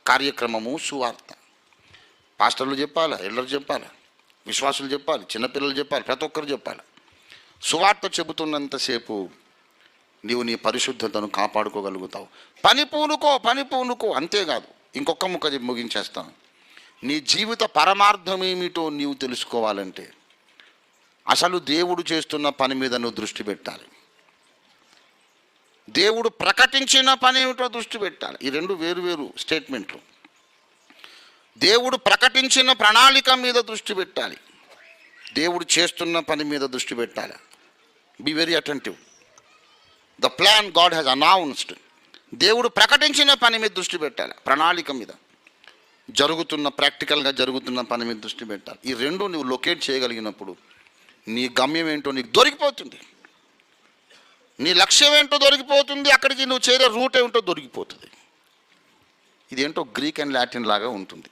కార్యక్రమము సువార్త. పాస్టర్లు చెప్పాలి, ఎల్లరు చెప్పాలి, విశ్వాసులు చెప్పాలి, చిన్నపిల్లలు చెప్పాలి, ప్రతి ఒక్కరు చెప్పాలి. సువార్త చెబుతున్నంతసేపు నీవు నీ పరిశుద్ధతను కాపాడుకోగలుగుతావు. పని పూనుకో. అంతేకాదు, ఇంకొక ముక్క ముగించేస్తాను. నీ జీవిత పరమార్థం ఏమిటో నీవు తెలుసుకోవాలంటే అసలు దేవుడు చేస్తున్న పని మీద నువ్వు దృష్టి పెట్టాలి. దేవుడు ప్రకటించిన పని ఏమిటో దృష్టి పెట్టాలి. ఈ రెండు వేరు స్టేట్మెంట్లు. దేవుడు ప్రకటించిన ప్రణాళిక మీద దృష్టి పెట్టాలి, దేవుడు చేస్తున్న పని మీద దృష్టి పెట్టాలి. Be very attentive. The plan God has announced. దేవుడు ప్రకటించిన పని మీద దృష్టి పెట్టాలి, ప్రణాళిక మీద, ప్రాక్టికల్గా జరుగుతున్న పని మీద దృష్టి పెట్టాలి. ఈ రెండు నువ్వు లొకేట్ చేయగలిగినప్పుడు నీ గమ్యం ఏంటో నీకు దొరికిపోతుంది, నీ లక్ష్యం ఏంటో దొరికిపోతుంది, అక్కడికి నువ్వు చేరే రూట్ ఏమిటో దొరికిపోతుంది. ఇదేంటో గ్రీక్ అండ్ లాటిన్ లాగా ఉంటుంది.